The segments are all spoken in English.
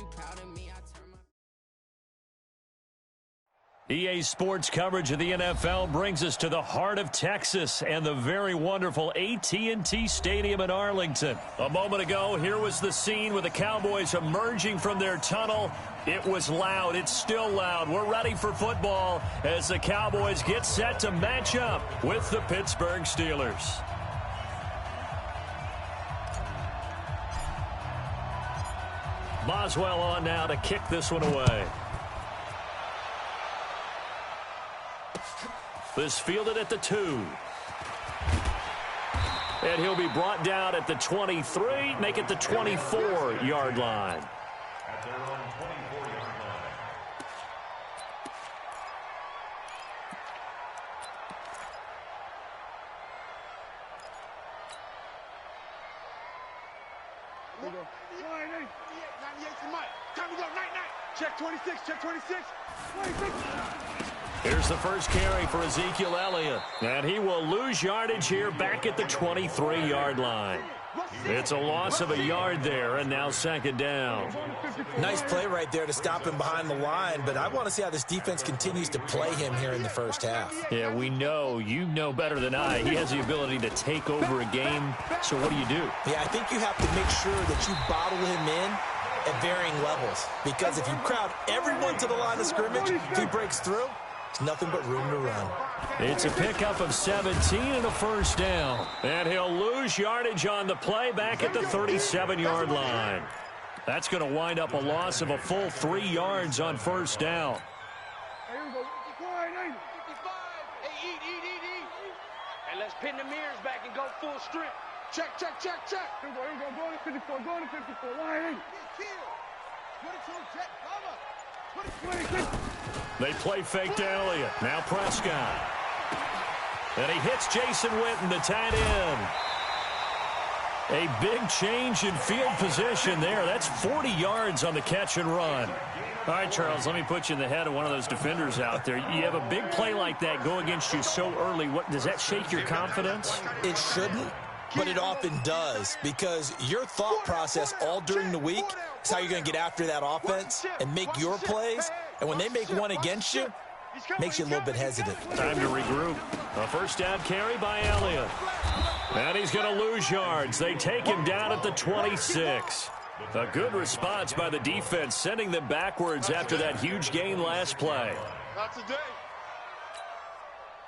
you proud of me, I turn my... EA Sports coverage of the NFL brings us to the heart of Texas and the very wonderful AT&T Stadium in Arlington. A moment ago, here was the scene with the Cowboys emerging from their tunnel. It was loud. It's still loud. We're ready for football as the Cowboys get set to match up with the Pittsburgh Steelers. Boswell on now to kick this one away. This fielded at the 2. And he'll be brought down at the 23, make it the 24-yard line. At their own 24-yard line. There we go. 98 to Mike. Time to go. Night. Check 26. Check 26. 26. Here's the first carry for Ezekiel Elliott. And he will lose yardage here back at the 23-yard line. It's a loss of a yard there, and now second down. Nice play right there to stop him behind the line, but I want to see how this defense continues to play him here in the first half. Yeah, we know. You know better than I. He has the ability to take over a game. So what do you do? Yeah, I think you have to make sure that you bottle him in at varying levels, because if you crowd everyone to the line of scrimmage, if he breaks through, it's nothing but room to run. It's a pickup of 17 and a first down. And he'll lose yardage on the play back at the 37-yard line. That's going to wind up a loss of a full 3 yards on first down. Here we go. 55. Hey, eat. And let's pin the mirrors back and go full strength. Check. Here we go. Going to 54. Line 8. 22. Check. Cover. 26. They play fake to Elliott. Now Prescott. And he hits Jason Witten, the tight end. A big change in field position there. That's 40 yards on the catch and run. All right, Charles, let me put you in the head of one of those defenders out there. You have a big play like that go against you so early. What does that shake your confidence? It shouldn't, but it often does, because your thought process all during the week is how you're going to get after that offense and make your plays. And when they make one against you, makes you a little bit hesitant. Time to regroup. A first down carry by Elliott. And he's going to lose yards. They take him down at the 26. A good response by the defense, sending them backwards after that huge gain last play.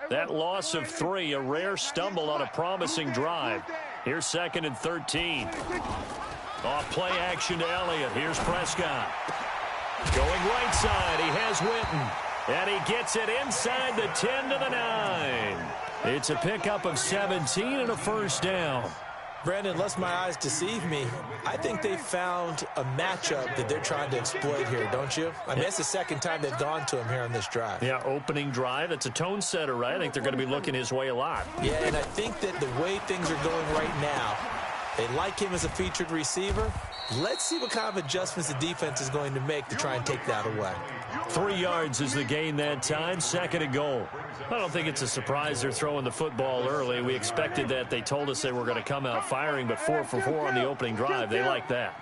That loss of 3, a rare stumble on a promising drive. Here's second and 13. Off play action to Elliott. Here's Prescott. Going right side, he has Witten. And he gets it inside the 10 to the 9. It's a pickup of 17 and a first down. Brandon, unless my eyes deceive me, I think they found a matchup that they're trying to exploit here, don't you? I mean, it's the second time they've gone to him here on this drive. Yeah, opening drive. It's a tone setter, right? I think they're going to be looking his way a lot. Yeah, and I think that the way things are going right now, they like him as a featured receiver. Let's see what kind of adjustments the defense is going to make to try and take that away. 3 yards is the gain that time, second and goal. I don't think it's a surprise they're throwing the football early. We expected that. They told us they were going to come out firing, but 4 for 4 on the opening drive. They like that.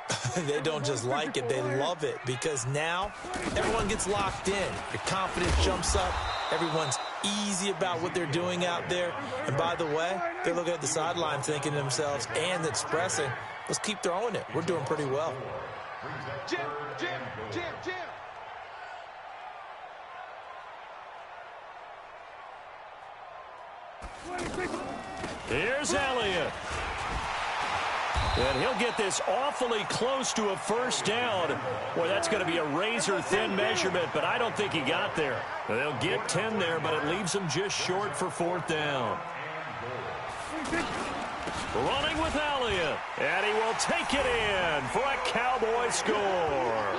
They don't just like it, they love it, because now everyone gets locked in. Your confidence jumps up. Everyone's easy about what they're doing out there. And by the way, they're looking at the sideline thinking to themselves and expressing, let's keep throwing it. We're doing pretty well. Jim. Here's Elliott. And he'll get this awfully close to a first down. Boy, that's going to be a razor-thin measurement, but I don't think he got there. They'll get 10 there, but it leaves him just short for fourth down. Running with Elliott, and he will take it in for a Cowboy score.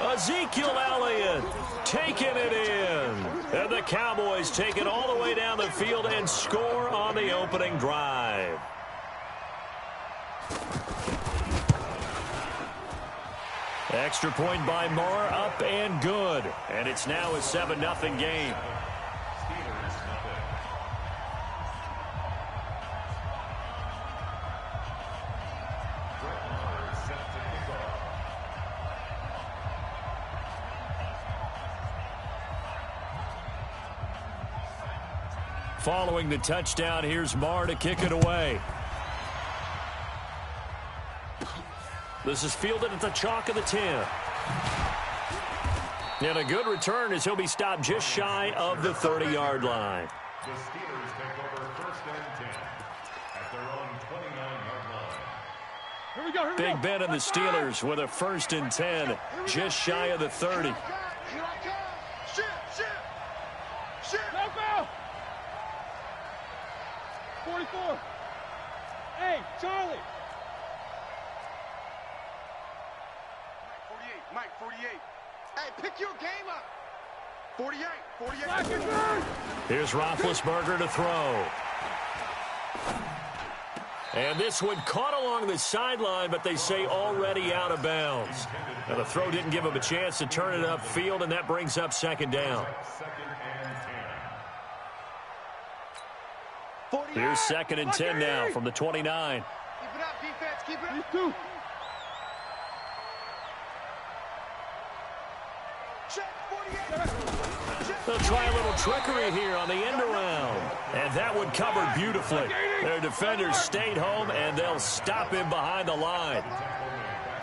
Ezekiel Elliott taking it in. And the Cowboys take it all the way down the field and score on the opening drive. Extra point by Moore, up and good. And it's now a 7-0 game. Following the touchdown, here's Marr to kick it away. This is fielded at the chalk of the 10. And a good return as he'll be stopped just shy of the 30-yard line. The Steelers take over first and 10 at their own 29-yard line. Here we go. Big Ben and the Steelers with a first and 10, just shy of the 30. Shit. Help out. 44. Hey, Charlie. Mike, 48. Hey, pick your game up. 48. Here's Roethlisberger to throw. And this one caught along the sideline, but they say already out of bounds. Now, the throw didn't give him a chance to turn it upfield, and that brings up second down. Here's second and 10 now from the 29. Keep it up, defense. Keep it up. Two. They'll try a little trickery here on the end around. And that one covered beautifully. Their defenders stayed home, and they'll stop him behind the line.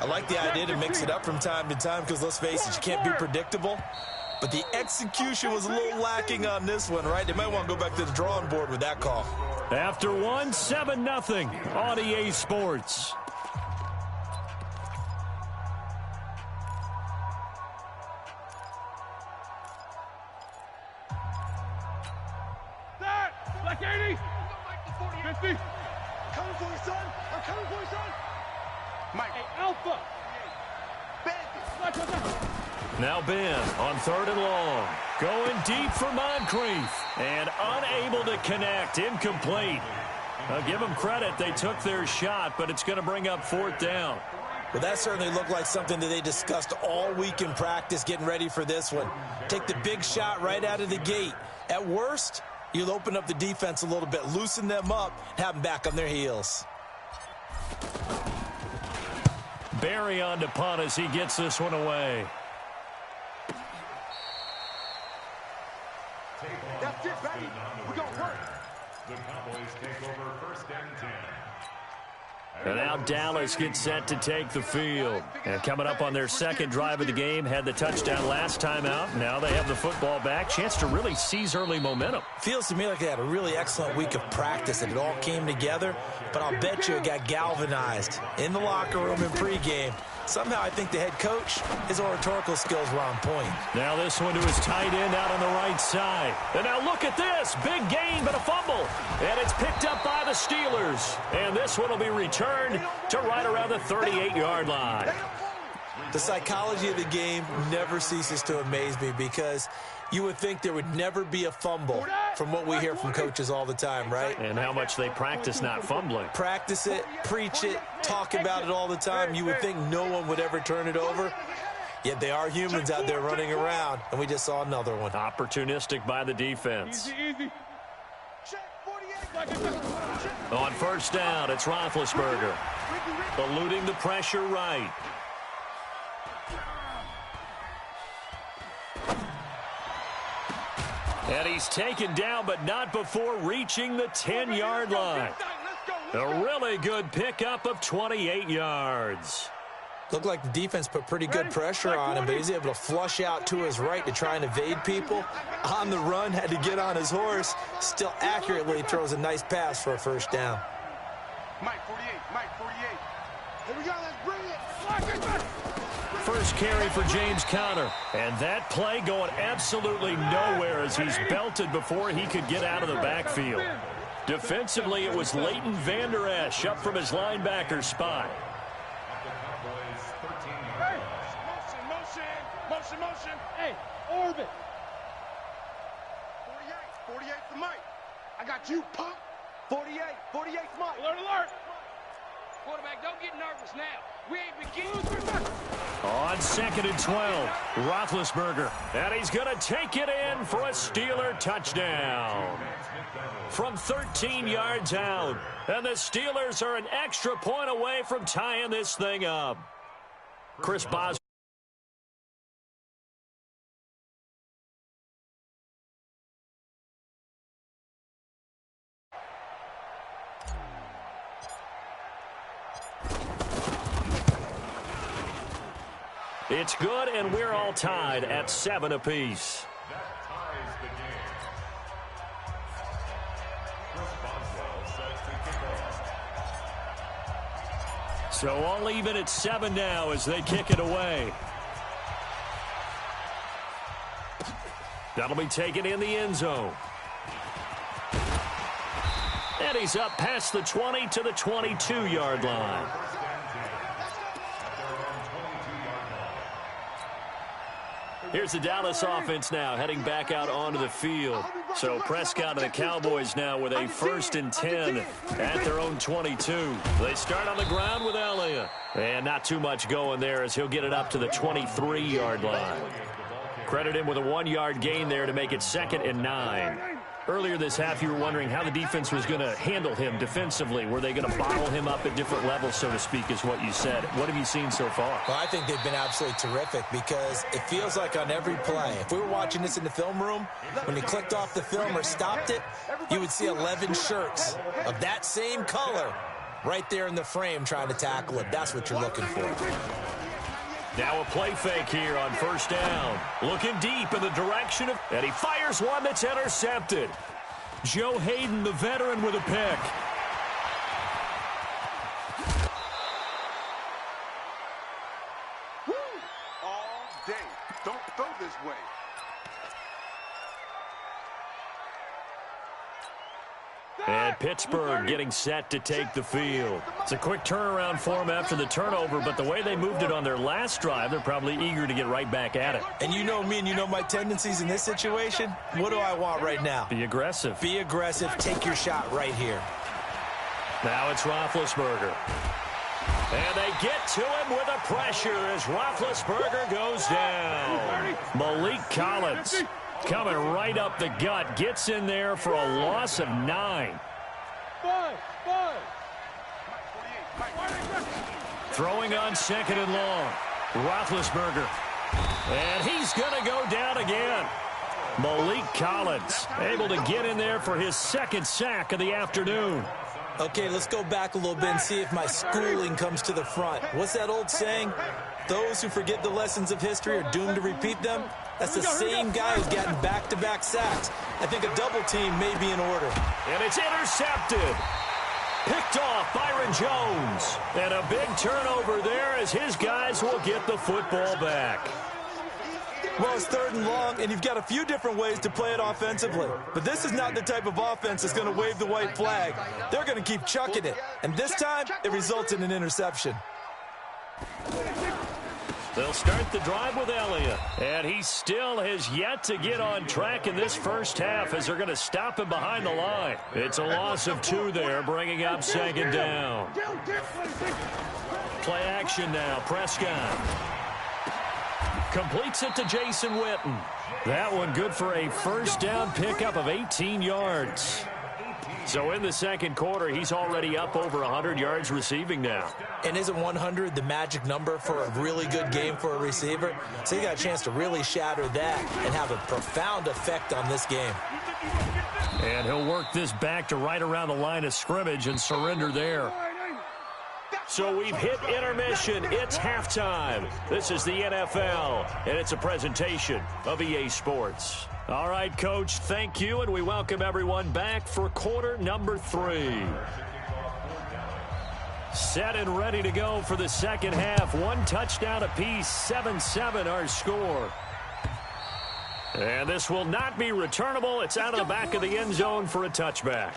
I like the idea to mix it up from time to time because, let's face it, you can't be predictable. But the execution was a little lacking on this one, right? They might want to go back to the drawing board with that call. After one, 7-0 on EA Sports. Black 80. 50. Coming for you, son. I'm coming for you, son. Mike. Hey, Alpha. Now Ben on third and long. Going deep for Moncrief. And unable to connect. Incomplete. I'll give them credit. They took their shot, but it's going to bring up fourth down. Well, that certainly looked like something that they discussed all week in practice getting ready for this one. Take the big shot right out of the gate. At worst, you'll open up the defense a little bit, loosen them up, have them back on their heels. Barry on to punt as he gets this one away. That's it, baby. We're going to work. The Cowboys take over first and 10. And now Dallas gets set to take the field. And coming up on their second drive of the game, had the touchdown last time out. Now they have the football back. Chance to really seize early momentum. Feels to me like they had a really excellent week of practice and it all came together. But I'll bet you it got galvanized in the locker room in pregame. Somehow I think the head coach, his oratorical skills were on point. Now this one to his tight end out on the right side. And now look at this. Big gain, but a fumble. And it's picked up by the Steelers. And this one will be returned to right around the 38-yard line. The psychology of the game never ceases to amaze me because you would think there would never be a fumble from what we hear from coaches all the time, right? And how much they practice not fumbling. Practice it, preach it, talk about it all the time. You would think no one would ever turn it over. Yet they are humans out there running around, and we just saw another one. Opportunistic by the defense. Easy. On first down, it's Roethlisberger. Eluding the pressure right. And he's taken down, but not before reaching the 10-yard line. A really good pickup of 28 yards. Looked like the defense put pretty good pressure on him, but he's able to flush out to his right to try and evade people. On the run, had to get on his horse. Still accurately throws a nice pass for a first down. Mike 48. Here we go, let's bring it. First carry for James Conner. And that play going absolutely nowhere as he's belted before he could get out of the backfield. Defensively, it was Leighton Vander Esch up from his linebacker spot. Motion. Hey, orbit. 48 for Mike. I got you, punk. 48 for Mike. Alert. Quarterback, don't get nervous now. We ain't beginning. On second and 12, Roethlisberger. And he's going to take it in for a Steeler touchdown. From 13 yards out. And the Steelers are an extra point away from tying this thing up. Chris Boswell. It's good, and we're all tied at 7 apiece. That ties the game. Chris Boswell set to kick off. So all even at 7 now as they kick it away. That'll be taken in the end zone. And he's up past the 20 to the 22-yard line. Here's the Dallas offense now heading back out onto the field. So Prescott and the Cowboys now with a 1st and 10 at their own 22. They start on the ground with Elliott. And not too much going there as he'll get it up to the 23-yard line. Credit him with a 1-yard gain there to make it 2nd and 9. Earlier this half, you were wondering how the defense was going to handle him defensively. Were they going to bottle him up at different levels, so to speak, is what you said. What have you seen so far? Well, I think they've been absolutely terrific because it feels like on every play, if we were watching this in the film room, when he clicked off the film or stopped it, you would see 11 shirts of that same color right there in the frame trying to tackle it. That's what you're looking for. Now a play fake here on 1st down. Looking deep in the direction of... And he fires one that's intercepted. Joe Hayden, the veteran, with a pick. Woo! All day. Don't throw this way. And Pittsburgh getting set to take the field. It's a quick turnaround for them after the turnover, but the way they moved it on their last drive, they're probably eager to get right back at it. And you know me and you know my tendencies in this situation. What do I want right now? Be aggressive. Be aggressive. Take your shot right here. Now it's Roethlisberger. And they get to him with the pressure as Roethlisberger goes down. Malik Collins coming right up the gut. Gets in there for a loss of 9. Throwing on 2nd and long. Roethlisberger. And he's going to go down again. Malik Collins able to get in there for his 2nd sack of the afternoon. Okay, let's go back a little bit and see if my schooling comes to the front. What's that old saying? Those who forget the lessons of history are doomed to repeat them. That's the same guy who's gotten back-to-back sacks. I think a double team may be in order. And it's intercepted. Picked off Byron Jones. And a big turnover there as his guys will get the football back. Well, it's 3rd and long, and you've got a few different ways to play it offensively. But this is not the type of offense that's going to wave the white flag. They're going to keep chucking it. And this time, it results in an interception. They'll start the drive with Elliott. And he still has yet to get on track in this first half as they're going to stop him behind the line. It's a loss of 2 there, bringing up 2nd down. Play action now. Prescott completes it to Jason Witten. That one good for a 1st down pickup of 18 yards. So in the 2nd quarter, he's already up over 100 yards receiving now. And isn't 100 the magic number for a really good game for a receiver? So he got a chance to really shatter that and have a profound effect on this game. And he'll work this back to right around the line of scrimmage and surrender there. So we've hit intermission. It's halftime. This is the NFL, and it's a presentation of EA Sports. All right, Coach, thank you, and we welcome everyone back for quarter number 3. Set and ready to go for the 2nd half. 1 touchdown apiece, 7-7 our score. And this will not be returnable. It's out of the back of the end zone for a touchback.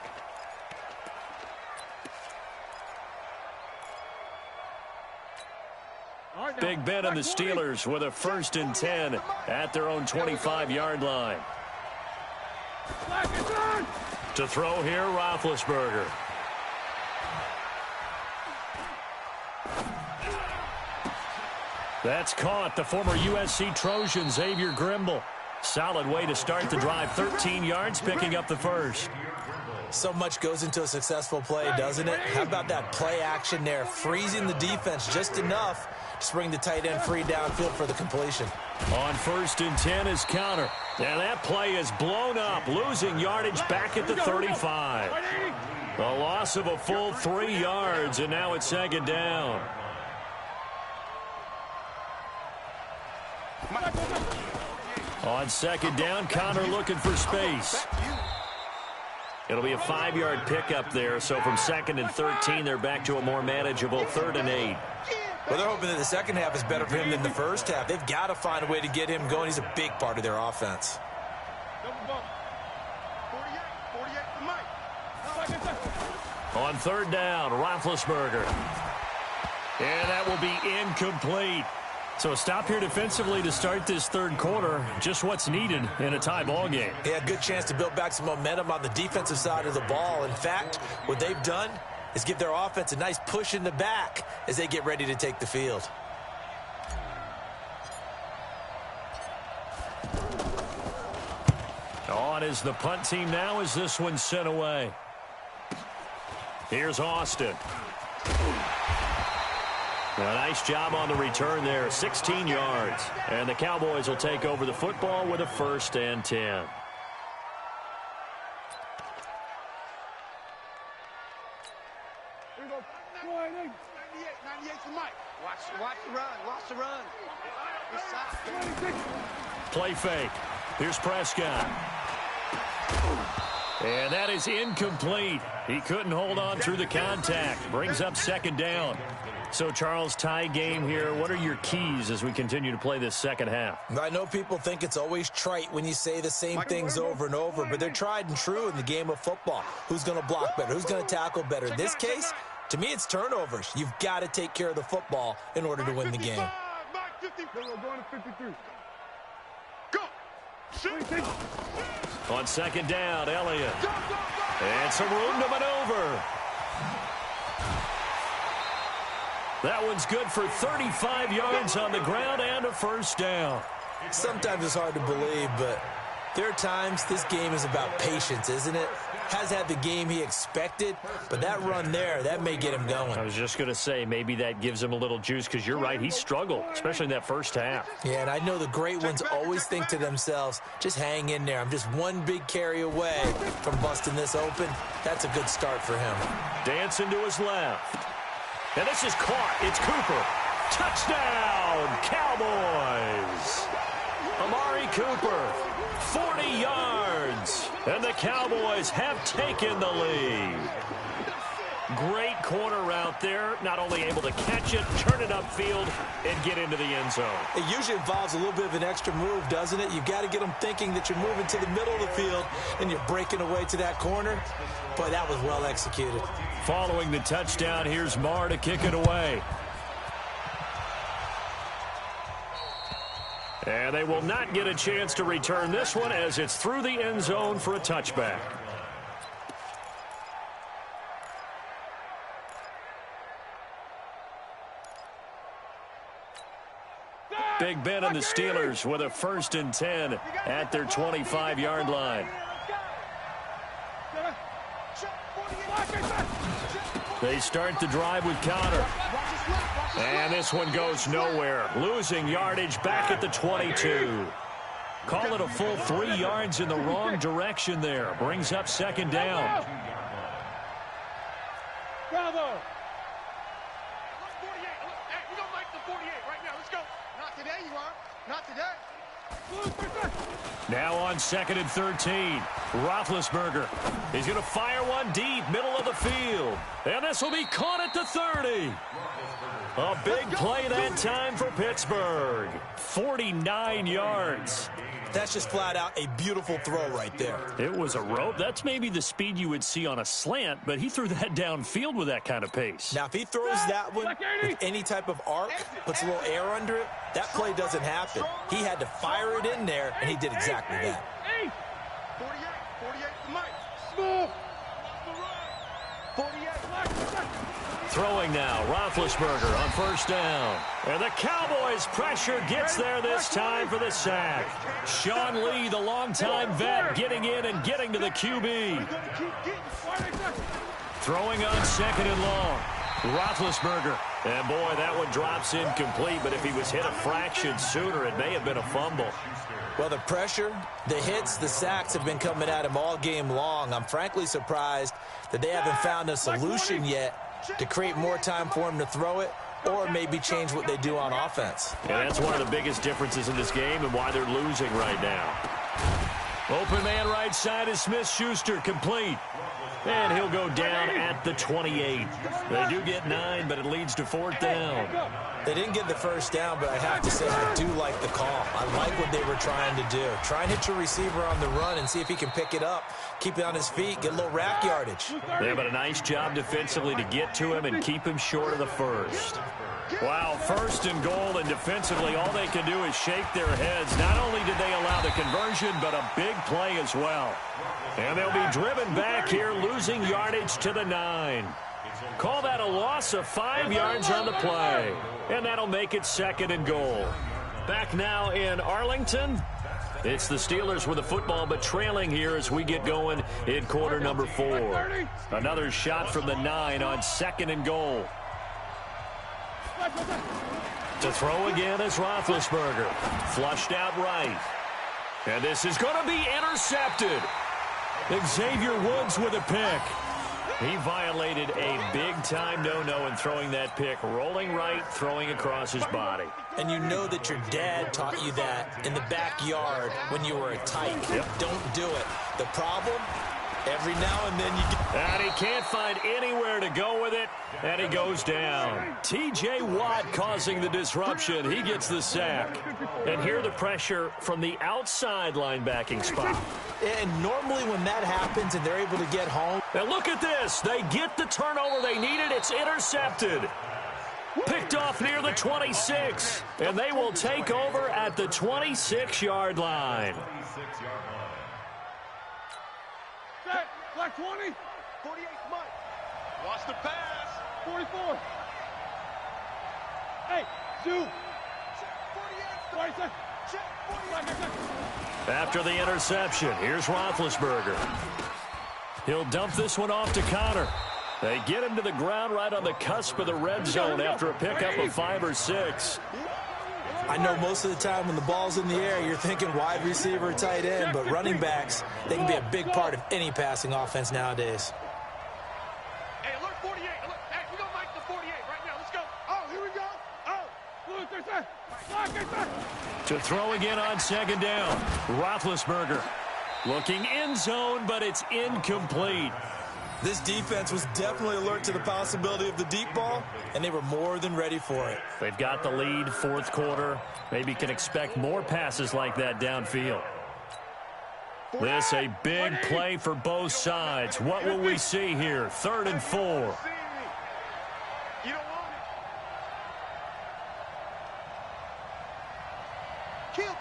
Big Ben and the Steelers with a 1st and 10 at their own 25-yard line. To throw here, Roethlisberger. That's caught. The former USC Trojan, Xavier Grimble. Solid way to start the drive. 13 yards, picking up the 1st. So much goes into a successful play, doesn't it? How about that play action there? Freezing the defense just enough to bring the tight end free downfield for the completion. On 1st and 10 is counter. And that play is blown up, losing yardage back at the 35. A loss of a full 3 yards, and now it's 2nd down. On second down, Connor looking for space. It'll be a 5-yard pickup there, so from 2nd and 13, they're back to a more manageable 3rd and 8. Well, they're hoping that the second half is better for him than the first half. They've got to find a way to get him going. He's a big part of their offense. On 3rd down, Roethlisberger. And that will be incomplete. So a stop here defensively to start this 3rd quarter. Just what's needed in a tie ball game. Yeah, good chance to build back some momentum on the defensive side of the ball. In fact, what they've done is give their offense a nice push in the back as they get ready to take the field. On is the punt team now as this one's sent away. Here's Austin. A nice job on the return there, 16 yards. And the Cowboys will take over the football with a 1st and 10. Watch the run. Watch the run. Play fake. Here's Prescott. And that is incomplete. He couldn't hold on through the contact. Brings up 2nd down. So, Charles, tie game here. What are your keys as we continue to play this second half? I know people think it's always trite when you say the same things over and over, but they're tried and true in the game of football. Who's going to block better? Who's going to tackle better? In this case, to me, it's turnovers. You've got to take care of the football in order to win the game. On 2nd down, Elliott. And some room to maneuver. That one's good for 35 yards on the ground and a 1st down. Sometimes it's hard to believe, but there are times this game is about patience, isn't it? Has had the game he expected, but that run there, that may get him going. I was just going to say, maybe that gives him a little juice, because you're right, he struggled, especially in that 1st half. Yeah, and I know the great ones always think to themselves, just hang in there. I'm just one big carry away from busting this open. That's a good start for him. Dancing to his left. And this is caught. It's Cooper. Touchdown, Cowboys. Amari Cooper, 40 yards. And the Cowboys have taken the lead. Great corner route there. Not only able to catch it, turn it upfield, and get into the end zone. It usually involves a little bit of an extra move, doesn't it? You've got to get them thinking that you're moving to the middle of the field and you're breaking away to that corner. Boy, that was well executed. Following the touchdown, here's Marr to kick it away. And they will not get a chance to return this one as it's through the end zone for a touchback. Big Ben and the Steelers with a 1st and 10 at their 25-yard line. They start the drive with Connor. And this one goes nowhere. Losing yardage back at the 22. Call it a full 3 yards in the wrong direction there. Brings up 2nd down. Bravo. 48. Hey, we don't like the 48 right now. Let's go. Not today, you are. Not today. Now on 2nd and 13. Roethlisberger. He's going to fire one deep, middle of the field. And this will be caught at the 30. A big play that time for Pittsburgh. 49 yards. That's just flat out a beautiful throw right there. It was a rope. That's maybe the speed you would see on a slant, but he threw that downfield with that kind of pace. Now, if he throws that one with any type of arc, puts a little air under it, that play doesn't happen. He had to fire it in there, and he did exactly that. 48 to Mike. Small. 48. Throwing now, Roethlisberger on 1st down. And the Cowboys' pressure gets there this time for the sack. Sean Lee, the longtime vet, getting in and getting to the QB. Throwing on 2nd and long. Roethlisberger. And boy, that one drops incomplete, but if he was hit a fraction sooner, it may have been a fumble. Well, the pressure, the hits, the sacks have been coming at him all game long. I'm frankly surprised that they haven't found a solution yet to create more time for him to throw it. or maybe change what they do on offense. And that's one of the biggest differences in this game and why they're losing right now. Open man right side is Smith-Schuster, complete. And he'll go down at the 28. They do get 9, but it leads to 4th down. They didn't get the first down, but I have to say I do like the call. I like what they were trying to do. Try and hit your receiver on the run and see if he can pick it up, keep it on his feet, get a little rack yardage. Yeah, but a nice job defensively to get to him and keep him short of the first. Wow, 1st and goal, and defensively all they can do is shake their heads. Not only did they allow the conversion, but a big play as well. And they'll be driven back here, losing yardage to the 9. Call that a loss of 5 yards on the play. And that'll make it 2nd and goal. Back now in Arlington. It's the Steelers with the football, but trailing here as we get going in quarter number 4. Another shot from the 9 on 2nd and goal. To throw again is Roethlisberger. Flushed out right. And this is going to be intercepted. Xavier Woods with a pick. He violated a big-time no-no in throwing that pick. Rolling right, throwing across his body. And you know that your dad taught you that in the backyard when you were a tyke. Yep. Don't do it. The problem, every now and then you get... And he can't find anywhere to go with it, and he goes down. T.J. Watt causing the disruption. He gets the sack. And here the pressure from the outside linebacking spot. And normally when that happens and they're able to get home... And look at this. They get the turnover they needed. It's intercepted. Picked off near the 26. And they will take over at the 26-yard line. Black 20. 48 Mike. Lost the pass. 44. Hey, Sue. Check 48. Check 48. After the interception, here's Roethlisberger. He'll dump this one off to Connor. They get him to the ground right on the cusp of the red zone after a pickup of 5 or 6. I know most of the time when the ball's in the air, you're thinking wide receiver, tight end, but running backs, they can be a big part of any passing offense nowadays. Hey, alert 48. Alert. Hey, we gonna make the 48 right now. Let's go. Oh, here we go. Oh, To throw again on 2nd down. Roethlisberger looking end zone, but it's incomplete. This defense was definitely alert to the possibility of the deep ball, and they were more than ready for it. They've got the lead, 4th quarter. Maybe can expect more passes like that downfield. This a big play for both sides. What will we see here? 3rd and 4. You don't want it. Kill.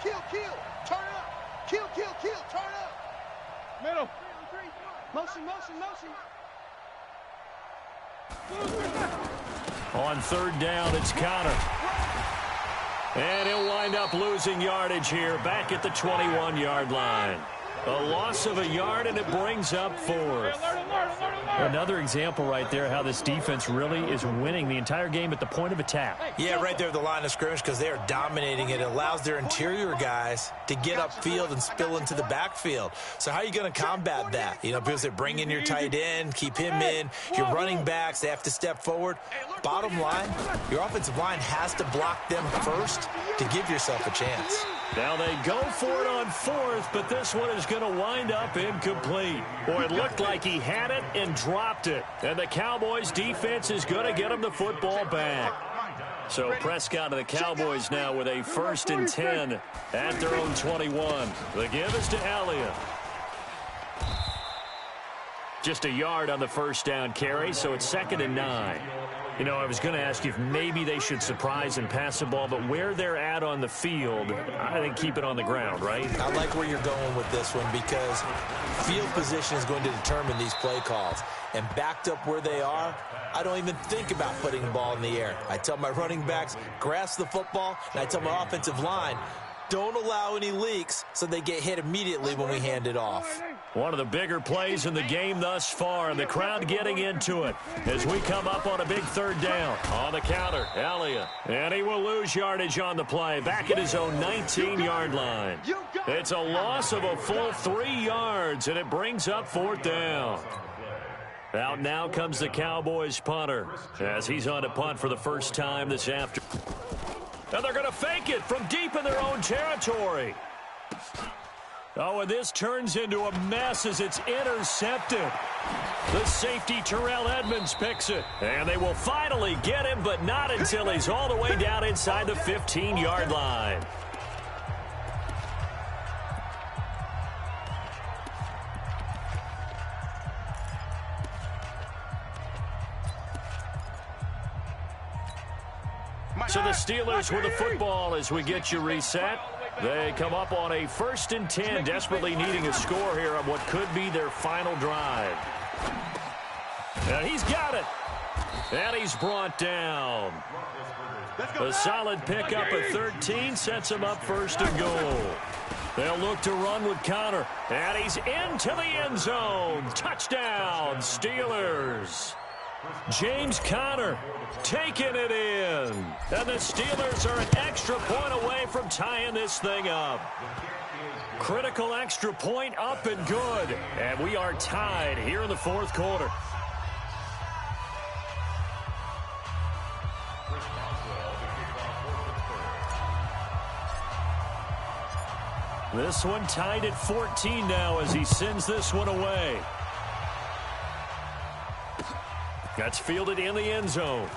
Turn up. Kill. Turn up. Middle. Motion. On 3rd down, it's Connor. And he'll wind up losing yardage here, back at the 21-yard line. A loss of a yard, and it brings up 4th. Another example right there how this defense really is winning the entire game at the point of attack. Yeah, right there at the line of scrimmage because they are dominating it. It allows their interior guys to get upfield and spill into the backfield. So how are you going to combat that? You know, people say bring in your tight end, keep him in. Your running backs, they have to step forward. Bottom line, your offensive line has to block them first to give yourself a chance. Now they go for it on 4th, but this one is going to wind up incomplete. Boy, it looked like he had it and dropped it. And the Cowboys defense is going to get him the football back. So Prescott and the Cowboys now with a 1st and 10 at their own 21. The give is to Elliott. Just a yard on the 1st down carry, so it's 2nd and 9. You know, I was going to ask you if maybe they should surprise and pass the ball, but where they're at on the field, I think keep it on the ground, right? I like where you're going with this one because field position is going to determine these play calls. And backed up where they are, I don't even think about putting the ball in the air. I tell my running backs, grasp the football, and I tell my offensive line, don't allow any leaks so they get hit immediately when we hand it off. One of the bigger plays in the game thus far, and the crowd getting into it as we come up on a big 3rd down. On the counter, Elliott. And he will lose yardage on the play, back at his own 19-yard line. It's a loss of a full 3 yards, and it brings up 4th down. Out now comes the Cowboys punter as he's on to punt for the first time this afternoon. And they're going to fake it from deep in their own territory. Oh, and this turns into a mess as it's intercepted. The safety, Terrell Edmonds, picks it. And they will finally get him, but not until he's all the way down inside the 15-yard line. So the Steelers with the football as we get you reset. They come up on a 1st and 10, desperately needing a score here on what could be their final drive. And he's got it. And he's brought down. A solid pickup of 13 sets him up 1st and goal. They'll look to run with Connor. And he's into the end zone. Touchdown, Steelers. James Conner taking it in. And the Steelers are an extra point away from tying this thing up. Critical extra point up and good. And we are tied here in the 4th quarter. This one tied at 14 now as he sends this one away. That's fielded in the end zone.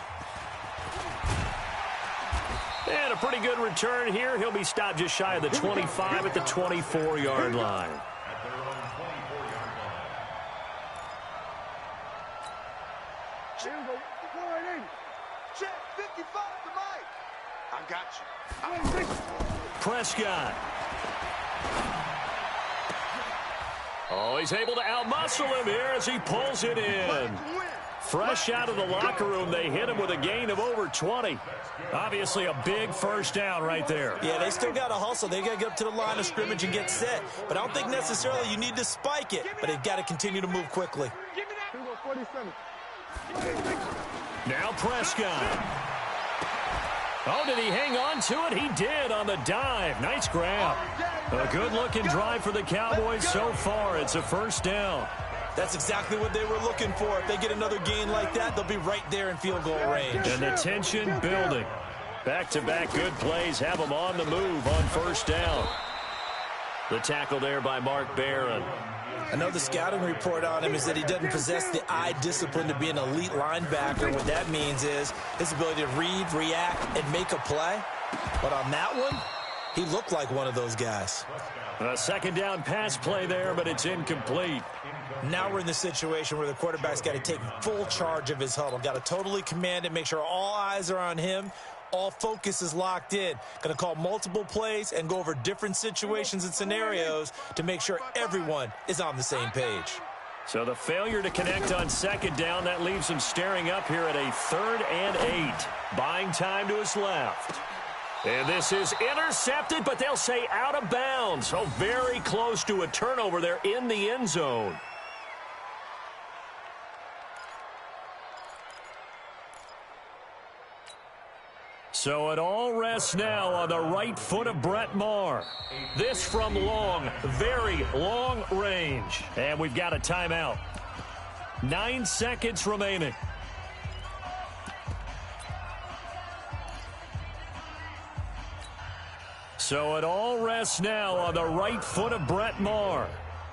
And a pretty good return here. He'll be stopped just shy of the 25 at the 24-yard line. At their own 24-yard line. Check 55 to Mike. I got you. Prescott. Oh, he's able to outmuscle him here as he pulls it in. Fresh out of the locker room, they hit him with a gain of over 20. Obviously a big first down right there. Yeah, they still got to hustle. They got to get up to the line of scrimmage and get set. But I don't think necessarily you need to spike it. But they've got to continue to move quickly. Now Prescott. Oh, did he hang on to it? He did on the dive. Nice grab. A good-looking drive for the Cowboys so far. It's a first down. That's exactly what they were looking for. If they get another gain like that, they'll be right there in field goal range. And the tension building. Back-to-back good plays have them on the move on first down. The tackle there by Mark Barron. I know the scouting report on him is that he doesn't possess the eye discipline to be an elite linebacker. What that means is his ability to read, react, and make a play. But on that one, he looked like one of those guys. A second down pass play there, but it's incomplete. Now we're in the situation where the quarterback's got to take full charge of his huddle. Got to totally command it, make sure all eyes are on him. All focus is locked in. Going to call multiple plays and go over different situations and scenarios to make sure everyone is on the same page. So the failure to connect on second down, that leaves him staring up here at a 3rd and 8. Buying time to his left. And this is intercepted, but they'll say out of bounds. So very close to a turnover there in the end zone. So it all rests now on the right foot of Brett Maher. This from long, very long range. And we've got a timeout. 9 seconds remaining. So it all rests now on the right foot of Brett Maher.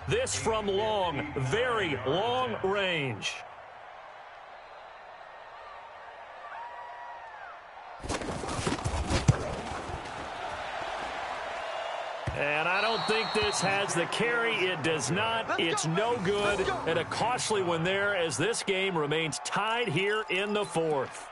This from long, very long range. And I don't think this has the carry. It does not. It's no good. And a costly one there as this game remains tied here in the 4th.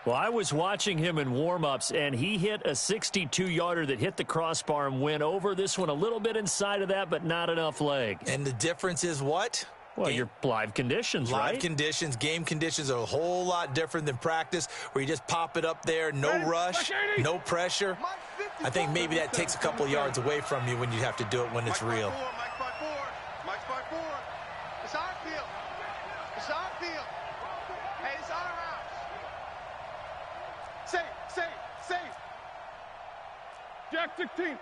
Well, I was watching him in warm-ups, and he hit a 62-yarder that hit the crossbar and went over. This one a little bit inside of that, but not enough leg. And the difference is what? Well, your live conditions, right? Live conditions, game conditions are a whole lot different than practice, where you just pop it up there, no rush, no pressure. I think maybe that takes a couple of yards away from you when you have to do it when it's real. Mike's by 4. Mike's by 4. It's our field. It's our field. Hey, it's our house. Safe. Jack 16.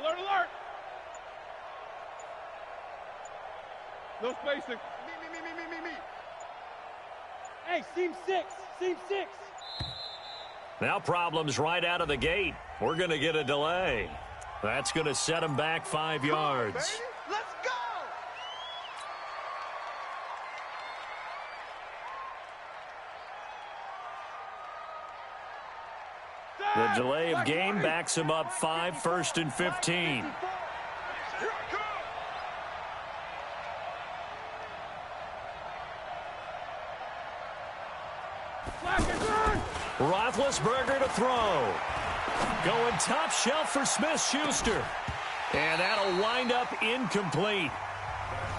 Alert. No spacing. Me. Hey, seam 6. Now problems right out of the gate. We're going to get a delay. That's going to set him back 5 yards. Let's go! The delay of game backs him up 5, 1st and 15. Roethlisberger to throw. Going top shelf for Smith-Schuster. And that'll wind up incomplete.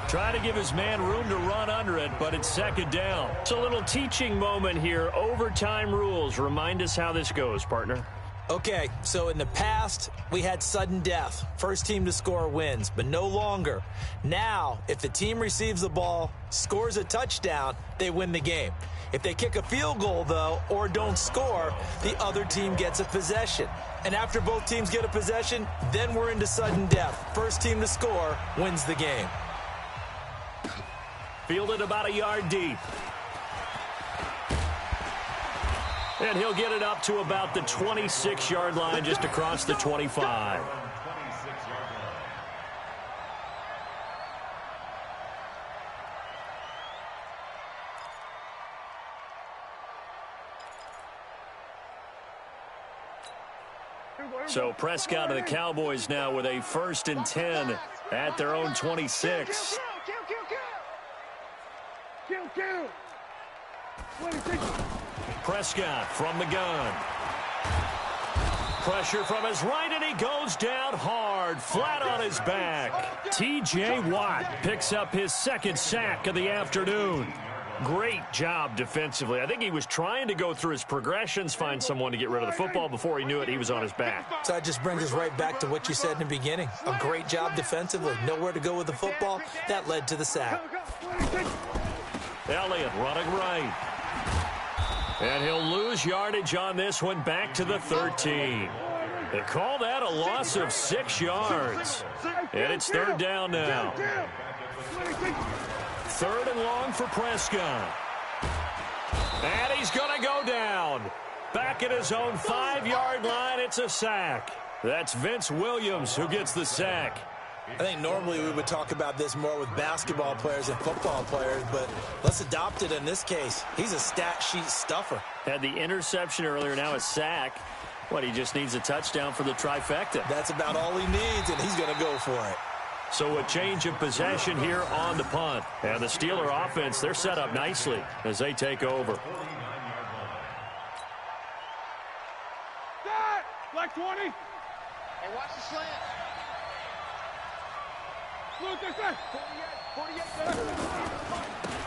Try to give his man room to run under it, but it's 2nd down. It's a little teaching moment here. Overtime rules. Remind us how this goes, partner. Okay, so in the past, we had sudden death. First team to score wins, but no longer. Now, if the team receives the ball, scores a touchdown, they win the game. If they kick a field goal, though, or don't score, the other team gets a possession. And after both teams get a possession, then we're into sudden death. First team to score wins the game. Fielded about a yard deep. And he'll get it up to about the 26-yard line, just across the 25. So Prescott and the Cowboys now with a 1st and 10 at their own 26. Kill. Prescott from the gun. Pressure from his right, and he goes down hard, flat on his back. T.J. Watt picks up his 2nd sack of the afternoon. Great job defensively. I think he was trying to go through his progressions, find someone to get rid of the football. Before he knew it, he was on his back. So that just brings us right back to what you said in the beginning. A great job defensively. Nowhere to go with the football. That led to the sack. Elliott running right. And he'll lose yardage on this one, back to the 13. They call that a loss of 6 yards. And it's 3rd down now. 3rd and long for Prescott. And he's going to go down. Back at his own 5-yard line, it's a sack. That's Vince Williams who gets the sack. I think normally we would talk about this more with basketball players and football players, but let's adopt it in this case. He's a stat sheet stuffer. Had the interception earlier, now a sack. What, he just needs a touchdown for the trifecta. That's about all he needs, and he's going to go for it. So a change of possession here on the punt. And the Steeler offense, they're set up nicely as they take over. Black 20. Hey, watch the slant. Look this way. 48.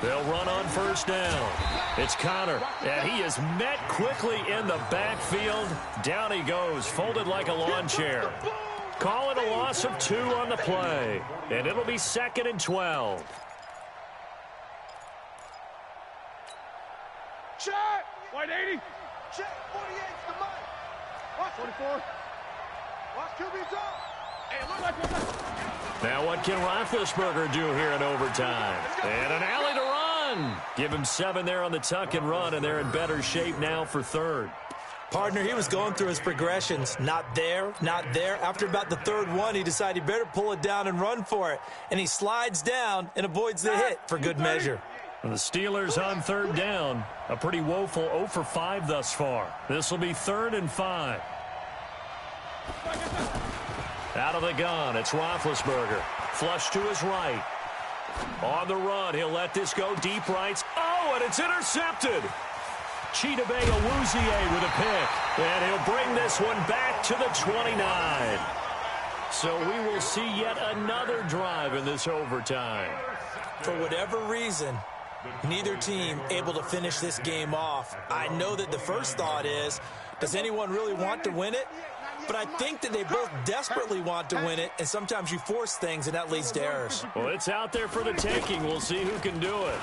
They'll run on 1st down. It's Connor, and he is met quickly in the backfield. Down he goes, folded like a lawn chair. Call it a loss of 2 on the play, and it'll be 2nd and 12. Check. White 80. Check. 48's the money. Watch 44. Watch QB drop. Hey, look like now what can Roethlisberger do here in overtime? And an alley to run. Give him 7 there on the tuck and run, and they're in better shape now for 3rd. Partner, he was going through his progressions. Not there, not there. After about the 3rd one, he decided he better pull it down and run for it. And he slides down and avoids the hit for good measure. And the Steelers on 3rd down. A pretty woeful 0 for 5 thus far. This will be 3rd and 5. Out of the gun, it's Roethlisberger. Flush to his right. On the run, he'll let this go deep right. Oh, and it's intercepted. Chidobe Awuzie with a pick. And he'll bring this one back to the 29. So we will see yet another drive in this overtime. For whatever reason, neither team able to finish this game off. I know that the first thought is, does anyone really want to win it? But I think that they both desperately want to win it, and sometimes you force things, and that leads to errors. Well, it's out there for the taking. We'll see who can do it.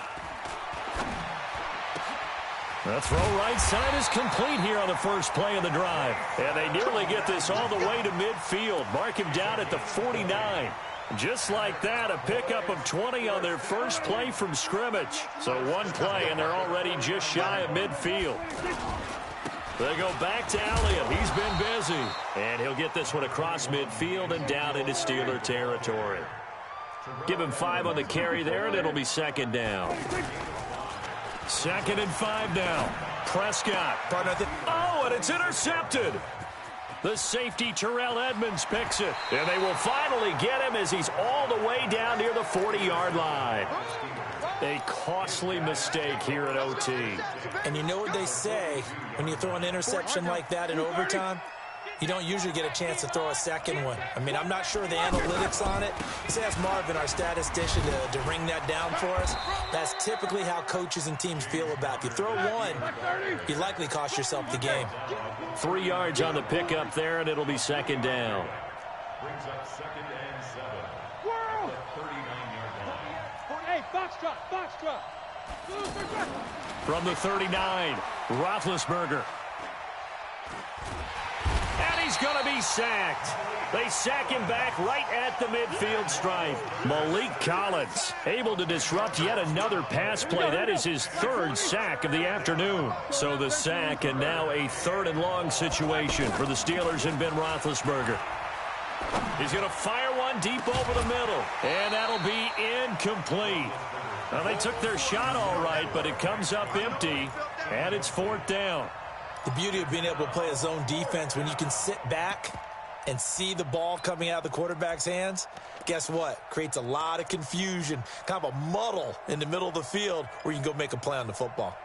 The throw right side is complete here on the first play of the drive. And they nearly get this all the way to midfield. Mark him down at the 49. Just like that, a pickup of 20 on their first play from scrimmage. So one play, and they're already just shy of midfield. They go back to Elliott. He's been busy. And he'll get this one across midfield and down into Steeler territory. Give him 5 on the carry there, and it'll be second down. 2nd and 5 now. Prescott. Oh, and it's intercepted. The safety, Terrell Edmonds, picks it. And they will finally get him as he's all the way down near the 40-yard line. A costly mistake here at OT. And you know what they say, when you throw an interception like that in overtime, you don't usually get a chance to throw a second one. I mean, I'm not sure the analytics on it. Let's ask Marvin, our statistician, to ring that down for us. That's typically how coaches and teams feel about it. If you throw one, you likely cost yourself the game. 3 yards on the pickup there, and it'll be second down. Brings up 2nd and 7. At the 39-yard line. Hey, box drop. From the 39, Roethlisberger. And he's going to be sacked. They sack him back right at the midfield stripe. Malik Collins able to disrupt yet another pass play. That is his 3rd sack of the afternoon. So the sack, and now a 3rd and long situation for the Steelers and Ben Roethlisberger. He's going to fire one deep over the middle, and that'll be incomplete. Now, they took their shot all right, but it comes up empty, and it's 4th down. The beauty of being able to play a zone defense, when you can sit back and see the ball coming out of the quarterback's hands, guess what? Creates a lot of confusion, kind of a muddle in the middle of the field where you can go make a play on the football.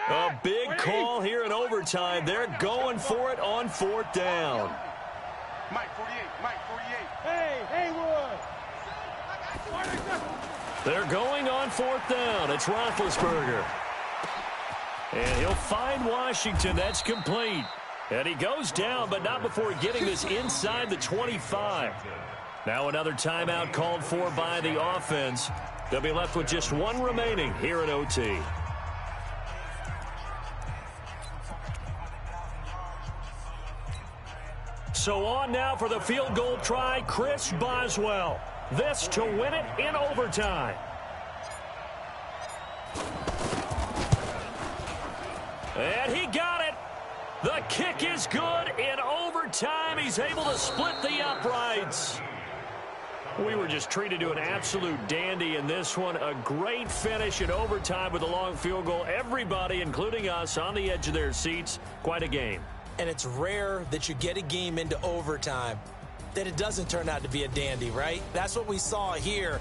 A big call here in overtime. They're going for it on 4th down. Mike 48. Hey, Haywood. They're going on 4th down. It's Roethlisberger. And he'll find Washington. That's complete. And he goes down, but not before getting this inside the 25. Now another timeout called for by the offense. They'll be left with just one remaining here at OT. So on now for the field goal try, Chris Boswell. This to win it in overtime. And he got it. The kick is good in overtime. He's able to split the uprights. We were just treated to an absolute dandy in this one. A great finish in overtime with a long field goal. Everybody, including us, on the edge of their seats. Quite a game. And it's rare that you get a game into overtime that it doesn't turn out to be a dandy, right? That's what we saw here.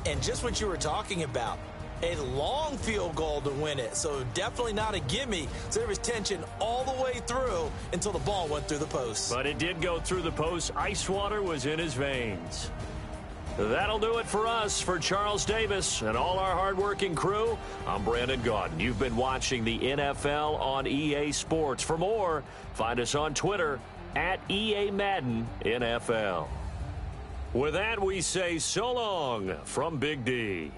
And just what you were talking about, a long field goal to win it. So definitely not a gimme. So there was tension all the way through until the ball went through the post. But it did go through the post. Ice water was in his veins. That'll do it for us. For Charles Davis and all our hardworking crew, I'm Brandon Gaudin. You've been watching the NFL on EA Sports. For more, find us on Twitter at EA Madden NFL. With that, we say so long from Big D.